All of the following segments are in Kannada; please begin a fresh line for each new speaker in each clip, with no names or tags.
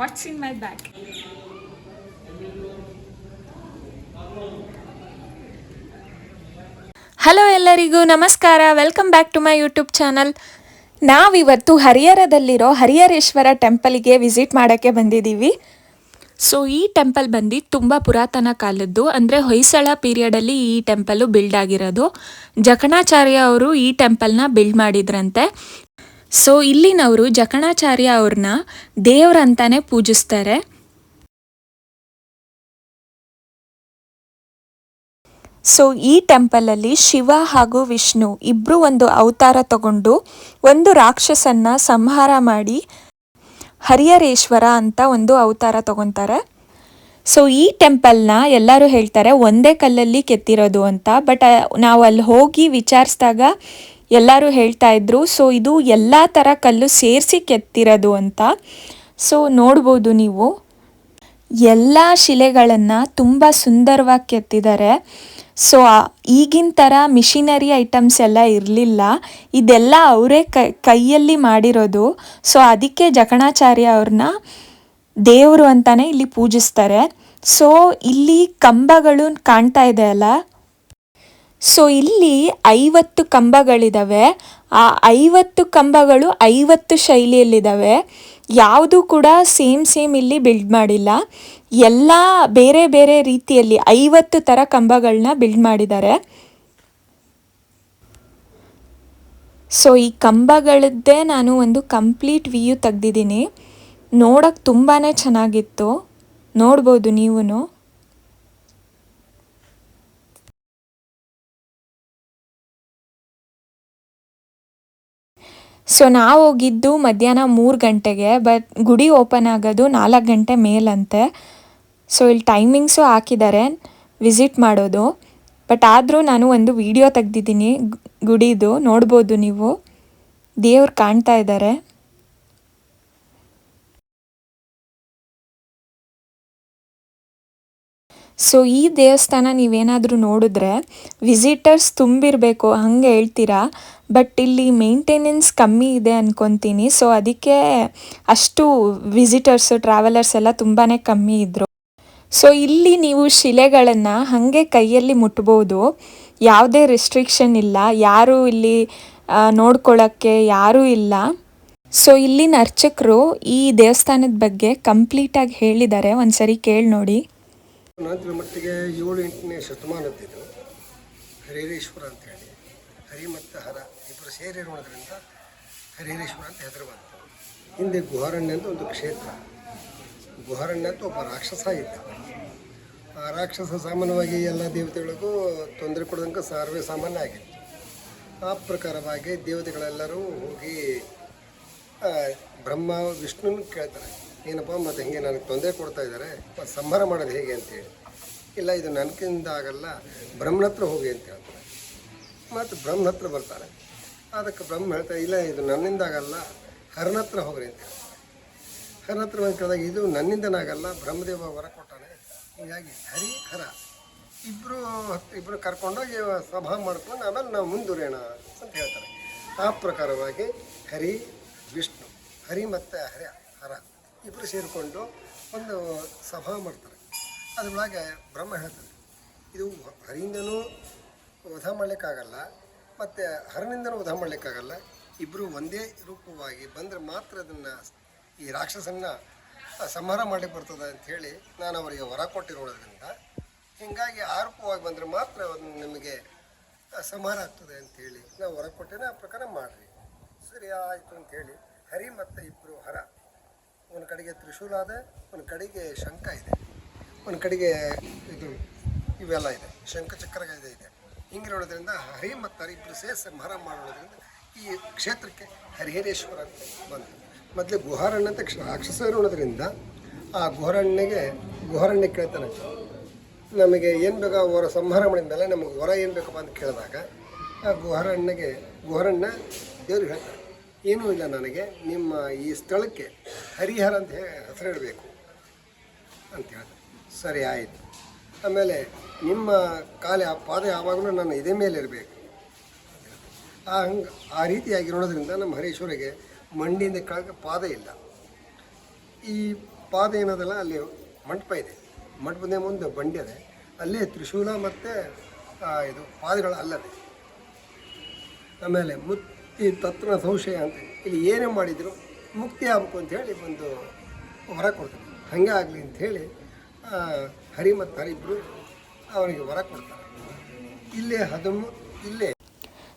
What's in my bag? Hello ಎಲ್ಲರಿಗೂ ನಮಸ್ಕಾರ, welcome back to my YouTube channel. ನಾವಿವತ್ತು ಹರಿಹರದಲ್ಲಿರೋ ಹರಿಹರೇಶ್ವರ ಟೆಂಪಲ್ಗೆ ವಿಸಿಟ್ ಮಾಡೋಕ್ಕೆ ಬಂದಿದ್ದೀವಿ. ಸೊ ಈ ಟೆಂಪಲ್ ಬಂದು ತುಂಬ ಪುರಾತನ ಕಾಲದ್ದು, ಅಂದರೆ ಹೊಯ್ಸಳ ಪೀರಿಯಡಲ್ಲಿ ಈ ಟೆಂಪಲ್ಲು ಬಿಲ್ಡ್ ಆಗಿರೋದು. ಜಕಣಾಚಾರ್ಯ ಅವರು ಈ ಟೆಂಪಲ್ನ ಬಿಲ್ಡ್ ಮಾಡಿದ್ರಂತೆ. ಸೊ ಇಲ್ಲಿನವರು ಜಕಣಾಚಾರ್ಯ ಅವ್ರನ್ನ ದೇವ್ರಂತಾನೆ ಪೂಜಿಸ್ತಾರೆ. ಸೊ ಈ ಟೆಂಪಲಲ್ಲಿ ಶಿವ ಹಾಗೂ ವಿಷ್ಣು ಇಬ್ಬರು ಒಂದು ಅವತಾರ ತಗೊಂಡು ಒಂದು ರಾಕ್ಷಸನ್ನ ಸಂಹಾರ ಮಾಡಿ ಹರಿಹರೇಶ್ವರ ಅಂತ ಒಂದು ಅವತಾರ ತಗೊತಾರೆ. ಸೊ ಈ ಟೆಂಪಲ್ನ ಎಲ್ಲರೂ ಹೇಳ್ತಾರೆ ಒಂದೇ ಕಲ್ಲಲ್ಲಿ ಕೆತ್ತಿರೋದು ಅಂತ. ಬಟ್ ನಾವು ಅಲ್ಲಿ ಹೋಗಿ ವಿಚಾರಿಸಿದಾಗ ಎಲ್ಲರೂ ಹೇಳ್ತಾ ಇದ್ರು ಸೊ ಇದು ಎಲ್ಲ ಥರ ಕಲ್ಲು ಸೇರಿಸಿ ಕೆತ್ತಿರೋದು ಅಂತ. ಸೊ ನೋಡ್ಬೋದು ನೀವು ಎಲ್ಲ ಶಿಲೆಗಳನ್ನು ತುಂಬ ಸುಂದರವಾಗಿ ಕೆತ್ತಿದ್ದಾರೆ. ಸೊ ಈಗಿನ ಥರ ಮಿಷಿನರಿ ಐಟಮ್ಸ್ ಎಲ್ಲ ಇರಲಿಲ್ಲ, ಇದೆಲ್ಲ ಅವರೇ ಕೈಯಲ್ಲಿ ಮಾಡಿರೋದು. ಸೊ ಅದಕ್ಕೆ ಜಕಣಾಚಾರ್ಯ ಅವ್ರನ್ನ ದೇವರು ಅಂತಾನೆ ಇಲ್ಲಿ ಪೂಜಿಸ್ತಾರೆ. ಸೊ ಇಲ್ಲಿ ಕಂಬಗಳು ಕಾಣ್ತಾ ಇದೆ ಅಲ್ಲ, ಸೊ ಇಲ್ಲಿ 50 ಕಂಬಗಳಿದ್ದಾವೆ. ಆ 50 ಕಂಬಗಳು 50 ಶೈಲಿಯಲ್ಲಿದ್ದಾವೆ. ಯಾವುದು ಕೂಡ ಸೇಮ್ ಇಲ್ಲಿ ಬಿಲ್ಡ್ ಮಾಡಿಲ್ಲ, ಎಲ್ಲ ಬೇರೆ ಬೇರೆ ರೀತಿಯಲ್ಲಿ 50 ಥರ ಕಂಬಗಳನ್ನ ಬಿಲ್ಡ್ ಮಾಡಿದ್ದಾರೆ. ಸೊ ಈ ಕಂಬಗಳದ್ದೇ ನಾನು ಒಂದು ಕಂಪ್ಲೀಟ್ ವ್ಯೂ ತೆಗ್ದಿದ್ದೀನಿ. ನೋಡೋಕ್ಕೆ ತುಂಬಾ ಚೆನ್ನಾಗಿತ್ತು, ನೋಡ್ಬೋದು ನೀವು. ಸೊ ನಾವು ಹೋಗಿದ್ದು ಮಧ್ಯಾಹ್ನ 3 ಗಂಟೆಗೆ, ಬಟ್ ಗುಡಿ ಓಪನ್ ಆಗೋದು 4 ಗಂಟೆ ಮೇಲಂತೆ. ಸೊ ಇಲ್ಲಿ ಟೈಮಿಂಗ್ಸು ಹಾಕಿದ್ದಾರೆ ವಿಸಿಟ್ ಮಾಡೋದು. ಬಟ್ ಆದರೂ ನಾನು ಒಂದು ವಿಡಿಯೋ ತೆಗ್ದಿದ್ದೀನಿ ಗುಡಿದು, ನೋಡ್ಬೋದು ನೀವು, ದೇವ್ರು ಕಾಣ್ತಾ ಇದ್ದಾರೆ. ಸೊ ಈ ದೇವಸ್ಥಾನ ನೀವೇನಾದರೂ ನೋಡಿದ್ರೆ ವಿಸಿಟರ್ಸ್ ತುಂಬಿರಬೇಕು ಹಂಗೆ ಹೇಳ್ತೀರಾ, ಬಟ್ ಇಲ್ಲಿ ಮೇಂಟೆನೆನ್ಸ್ ಕಮ್ಮಿ ಇದೆ ಅಂದ್ಕೊತೀನಿ. ಸೊ ಅದಕ್ಕೆ ಅಷ್ಟು ವಿಸಿಟರ್ಸು ಟ್ರಾವೆಲರ್ಸ್ ಎಲ್ಲ ತುಂಬಾ ಕಮ್ಮಿ ಇದ್ದರು. ಸೊ ಇಲ್ಲಿ ನೀವು ಶಿಲೆಗಳನ್ನು ಹಾಗೆ ಕೈಯಲ್ಲಿ ಮುಟ್ಬೋದು, ಯಾವುದೇ ರೆಸ್ಟ್ರಿಕ್ಷನ್ ಇಲ್ಲ, ಯಾರೂ ಇಲ್ಲಿ ನೋಡ್ಕೊಳ್ಳೋಕ್ಕೆ ಯಾರೂ ಇಲ್ಲ. ಸೊ ಇಲ್ಲಿನ ಅರ್ಚಕರು ಈ ದೇವಸ್ಥಾನದ ಬಗ್ಗೆ ಕಂಪ್ಲೀಟಾಗಿ ಹೇಳಿದ್ದಾರೆ, ಒಂದ್ಸರಿ ಕೇಳಿ ನೋಡಿ.
ನಂತರ ಮಟ್ಟಿಗೆ 7-8ನೇ ಶತಮಾನದ್ದಿದ್ದು ಹರಿಹರೇಶ್ವರ ಅಂತ ಹೇಳಿ, ಹರಿ ಮತ್ತು ಹರ ಇಬ್ಬರು ಸೇರಿರೋದ್ರಿಂದ ಹರಿಹರೇಶ್ವರ ಅಂತ ಹೆಸರು ಬಂತು. ಹಿಂದೆ ಗುಹಾರಣ್ಯ ಅಂತ ಒಂದು ಕ್ಷೇತ್ರ, ಗುಹಾರಣ್ಯ ಅಂತ ಒಬ್ಬ ರಾಕ್ಷಸ ಇದ್ದ. ಆ ರಾಕ್ಷಸ ಸಾಮಾನ್ಯವಾಗಿ ಎಲ್ಲ ದೇವತೆಗಳಿಗೂ ತೊಂದರೆ ಕೊಡೋದಂಗೆ ಸರ್ವೇ ಸಾಮಾನ್ಯ ಆಗಿತ್ತು. ಆ ಪ್ರಕಾರವಾಗಿ ದೇವತೆಗಳೆಲ್ಲರೂ ಹೋಗಿ ಬ್ರಹ್ಮ ವಿಷ್ಣುನ ಕೇಳ್ತಾರೆ, ಏನಪ್ಪ ಮತ್ತು ಹಿಂಗೆ ನನಗೆ ತೊಂದರೆ ಕೊಡ್ತಾ ಇದ್ದಾರೆ, ಮತ್ತು ಸಂಹಾರ ಮಾಡೋದು ಹೇಗೆ ಅಂತೇಳಿ. ಇಲ್ಲ, ಇದು ನನಗಿಂದ ಆಗಲ್ಲ, ಬ್ರಹ್ಮನ ಹತ್ರ ಹೋಗಿ ಅಂತ ಹೇಳ್ತಾರೆ. ಮತ್ತು ಬ್ರಹ್ಮನ ಹತ್ರ ಬರ್ತಾರೆ. ಅದಕ್ಕೆ ಬ್ರಹ್ಮ ಹೇಳ್ತಾರೆ, ಇಲ್ಲ ಇದು ನನ್ನಿಂದ ಆಗಲ್ಲ, ಹರನ ಹತ್ರ ಹೋಗ್ರಿ ಅಂತ ಹೇಳ್ತಾರೆ. ಹರನ ಹತ್ರ ಬಂದು ಕೇಳಿದಾಗ ಇದು ನನ್ನಿಂದನಾಗಲ್ಲ, ಬ್ರಹ್ಮದೇವ ವರ ಕೊಟ್ಟಾನೆ, ಹೀಗಾಗಿ ಹರಿ ಹರ ಇಬ್ಬರು ಕರ್ಕೊಂಡೋಗಿ ಸಭಾ ಮಾಡ್ಕೊಂಡು ಆಮೇಲೆ ನಾವು ಮುಂದುವರಿಯೋಣ ಅಂತ ಹೇಳ್ತಾರೆ. ಆ ಪ್ರಕಾರವಾಗಿ ಹರಿ ವಿಷ್ಣು, ಹರಿ ಮತ್ತು ಹರ ಇಬ್ಬರು ಸೇರಿಕೊಂಡು ಒಂದು ಸಭಾ ಮಾಡ್ತಾರೆ. ಅದರೊಳಗೆ ಬ್ರಹ್ಮ ಹೇಳ್ತಾರೆ, ಇದು ಹರಿಯಿಂದನೂ ವಧ ಮಾಡಲಿಕ್ಕಾಗಲ್ಲ ಮತ್ತು ಹರನಿಂದನೂ ವಧ ಮಾಡಲಿಕ್ಕಾಗಲ್ಲ, ಇಬ್ಬರು ಒಂದೇ ರೂಪವಾಗಿ ಬಂದರೆ ಮಾತ್ರ ಅದನ್ನು ಈ ರಾಕ್ಷಸನ್ನ ಸಂಹಾರ ಮಾಡಲಿಕ್ಕೆ ಬರ್ತದೆ ಅಂಥೇಳಿ ನಾನು ಅವರಿಗೆ ವರ ಕೊಟ್ಟಿರೋದ್ರಿಂದ, ಹೀಗಾಗಿ ಆ ರೂಪವಾಗಿ ಬಂದರೆ ಮಾತ್ರ ಅದನ್ನು ನಿಮಗೆ ಸಂಹಾರ ಆಗ್ತದೆ ಅಂಥೇಳಿ ನಾವು ವರ ಕೊಟ್ಟೇನೆ, ಆ ಪ್ರಕಾರ ಮಾಡಿರಿ. ಸರಿ ಆಯಿತು ಅಂಥೇಳಿ ಹರಿ ಮತ್ತು ಇಬ್ಬರು ಹರ, ಒಂದು ಕಡೆಗೆ ತ್ರಿಶೂಲ ಇದೆ, ಒಂದು ಕಡೆಗೆ ಶಂಖ ಇದೆ, ಒಂದು ಕಡೆಗೆ ಇವೆಲ್ಲ ಇದೆ, ಶಂಖ ಚಕ್ರ ಇದೆ. ಹಿಂಗಿರೋದ್ರಿಂದ ಹರಿ ಮತ್ತು ಹರಿ ಇಬ್ಬರು ಸೇರಿ ಸಂಹಾರ ಮಾಡೋದ್ರಿಂದ ಈ ಕ್ಷೇತ್ರಕ್ಕೆ ಹರಿಹರೇಶ್ವರ ಅಂತ ಬಂತು. ಮೊದಲು ಗುಹಾರಣ್ಯ ಅಂತ ರಾಕ್ಷಸ ಇರೋದ್ರಿಂದ ಆ ಗುಹಾರಣ್ಯ ಕೇಳ್ತಾನೆ, ನಮಗೆ ಏನು ಬೇಕಾ ವರ ಸಂಹಾರ ಮಾಡಿದ ಮೇಲೆ ನಮಗೆ ವರ ಏನು ಬೇಕಪ್ಪ ಅಂತ ಕೇಳಿದಾಗ ಆ ಗುಹಾರಣ್ಯ ದೇವ್ರಿಗೆ ಹೇಳ್ತಾರೆ, ಏನೂ ಇಲ್ಲ, ನನಗೆ ನಿಮ್ಮ ಈ ಸ್ಥಳಕ್ಕೆ ಹರಿಹರ ಅಂತ ಹೆಸರಿಡಬೇಕು ಅಂತ ಹೇಳ್ತಾರೆ. ಸರಿ ಆಯಿತು. ಆಮೇಲೆ ನಿಮ್ಮ ಪಾದ ಯಾವಾಗಲೂ ನನ್ನ ಇದೇ ಮೇಲೆ ಇರಬೇಕು. ಆ ರೀತಿಯಾಗಿ ನೋಡೋದ್ರಿಂದ ನಮ್ಮ ಹರೀಶ್ವರಿಗೆ ಮಂಡಿಯಿಂದ ಕೆಳಗೆ ಪಾದ ಇಲ್ಲ. ಈ ಪಾದ ಏನದಲ್ಲ ಅಲ್ಲಿ ಮಂಟಪ ಇದೆ, ಮಂಟಪದ ಮುಂದೆ ಬಂಡಿ ಇದೆ, ಅಲ್ಲೇ ತ್ರಿಶೂಲ ಮತ್ತು ಇದು ಪಾದಗಳು ಅಲ್ಲದೆ. ಆಮೇಲೆ ಮುಕ್ತಿ ತತ್ವ ಸಂಶಯ ಅಂತ ಇಲ್ಲಿ ಏನೇ ಮಾಡಿದ್ರು ಮುಕ್ತಿ ಆಗಬೇಕು ಅಂಥೇಳಿ ಒಂದು ವರ ಕೊಡ್ತಾರೆ. ಹಂಗೆ ಆಗಲಿ ಅಂಥೇಳಿ ಹರಿ ಮತ್ತು ಹರಿಬ್ರು ಅವನಿಗೆ ವರ ಕೊಡ್ತಾರೆ. ಇಲ್ಲೇ ಇಲ್ಲೇ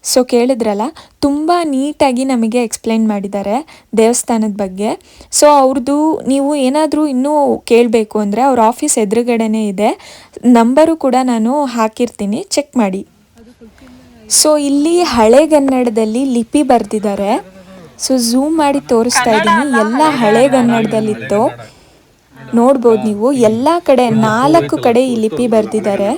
ಸೊ ಕೇಳಿದ್ರಲ್ಲ, ತುಂಬ ನೀಟಾಗಿ ನಮಗೆ ಎಕ್ಸ್ಪ್ಲೈನ್ ಮಾಡಿದ್ದಾರೆ ದೇವಸ್ಥಾನದ ಬಗ್ಗೆ. ಸೊ ಅವ್ರದ್ದು ನೀವು ಏನಾದರೂ ಇನ್ನೂ ಕೇಳಬೇಕು ಅಂದರೆ ಅವ್ರ ಆಫೀಸ್ ಎದುರುಗಡೆನೇ ಇದೆ, ನಂಬರು ಕೂಡ ನಾನು ಹಾಕಿರ್ತೀನಿ, ಚೆಕ್ ಮಾಡಿ. ಸೊ ಇಲ್ಲಿ ಹಳೆಗನ್ನಡದಲ್ಲಿ ಲಿಪಿ ಬರೆದಿದ್ದಾರೆ. ಸೊ ಝೂಮ್ ಮಾಡಿ ತೋರಿಸ್ತಾ ಇದ್ದೀನಿ, ಎಲ್ಲ ಹಳೆಗನ್ನಡದಲ್ಲಿತ್ತು, ನೋಡ್ಬೋದು ನೀವು. ಎಲ್ಲ ಕಡೆ 4 ಕಡೆ ಈ ಲಿಪಿ ಬರೆದಿದ್ದಾರೆ.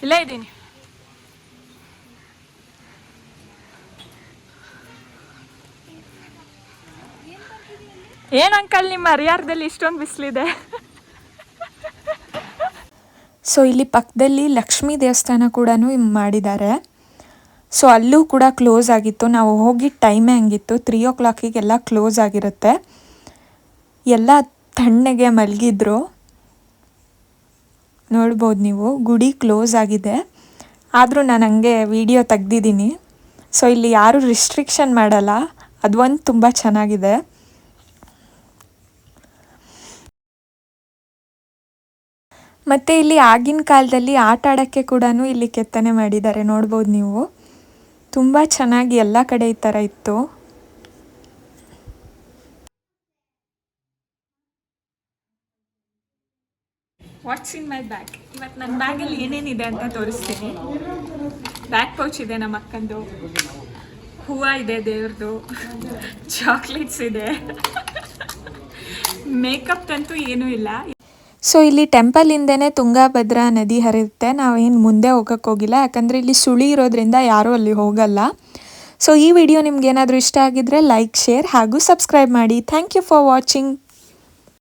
ಇಲ್ಲೇ ಇದ್ದೀನಿ. ಏನು ಅಂಕಲ್ ನಿಮ್ಮ ಹರಿಹರದಲ್ಲಿ ಇಷ್ಟೊಂದು ಬಿಸಿಲಿದೆ?
ಸೊ ಇಲ್ಲಿ ಪಕ್ಕದಲ್ಲಿ ಲಕ್ಷ್ಮೀ ದೇವಸ್ಥಾನ ಕೂಡ ಮಾಡಿದ್ದಾರೆ. ಸೊ ಅಲ್ಲೂ ಕೂಡ ಕ್ಲೋಸ್ ಆಗಿತ್ತು, ನಾವು ಹೋಗಿದ್ದ ಟೈಮೇ ಹಂಗಿತ್ತು, 3 o'clockಗೆಲ್ಲ ಕ್ಲೋಸ್ ಆಗಿರುತ್ತೆ. ಎಲ್ಲ ತಣ್ಣಗೆ ಮಲಗಿದ್ರು, ನೋಡ್ಬೋದು ನೀವು. ಗುಡಿ ಕ್ಲೋಸ್ ಆಗಿದೆ, ಆದರೂ ನಾನು ಹಂಗೆ ವಿಡಿಯೋ ತೆಗ್ದಿದ್ದೀನಿ. ಸೊ ಇಲ್ಲಿ ಯಾರೂ ರಿಸ್ಟ್ರಿಕ್ಷನ್ ಮಾಡಲ್ಲ, ಅದೊಂದು ತುಂಬ ಚೆನ್ನಾಗಿದೆ. ಮತ್ತು ಇಲ್ಲಿ ಆಗಿನ ಕಾಲದಲ್ಲಿ ಆಟ ಆಡೋಕ್ಕೆ ಕೂಡ ಇಲ್ಲಿ ಕೆತ್ತನೆ ಮಾಡಿದ್ದಾರೆ, ನೋಡ್ಬೋದು ನೀವು. ತುಂಬ ಚೆನ್ನಾಗಿ ಎಲ್ಲ ಕಡೆ ಈ ಥರ ಇತ್ತು.
ವಾಟ್ಸ್ ಇನ್ ಮೈ ಬ್ಯಾಗ್? ಇವತ್ತು ನನ್ನ ಬ್ಯಾಗಲ್ಲಿ ಏನೇನಿದೆ ಅಂತ ತೋರಿಸ್ತೀನಿ. ಬ್ಯಾಗ್ ಪೌಚ್ ಇದೆ ನಮ್ಮ ಅಕ್ಕಂದು, ಹೂವು ಇದೆ ದೇವ್ರದ್ದು, ಚಾಕ್ಲೇಟ್ಸ್ ಇದೆ, ಮೇಕಪ್ ಅಂತೂ ಏನೂ ಇಲ್ಲ.
ಸೊ ಇಲ್ಲಿ ಟೆಂಪಲ್ ಹಿಂದೆನೇ ತುಂಗಭದ್ರಾ ನದಿ ಹರಿಯುತ್ತೆ. ನಾವೇನು ಮುಂದೆ ಹೋಗೋಕ್ಕೋಗಿಲ್ಲ, ಯಾಕಂದರೆ ಇಲ್ಲಿ ಸುಳಿ ಇರೋದ್ರಿಂದ ಯಾರೂ ಅಲ್ಲಿ ಹೋಗಲ್ಲ. ಸೊ ಈ ವಿಡಿಯೋ ನಿಮ್ಗೆ ಏನಾದರೂ ಇಷ್ಟ ಆಗಿದ್ರೆ ಲೈಕ್, ಶೇರ್ ಹಾಗೂ ಸಬ್ಸ್ಕ್ರೈಬ್ ಮಾಡಿ. Thank you for watching.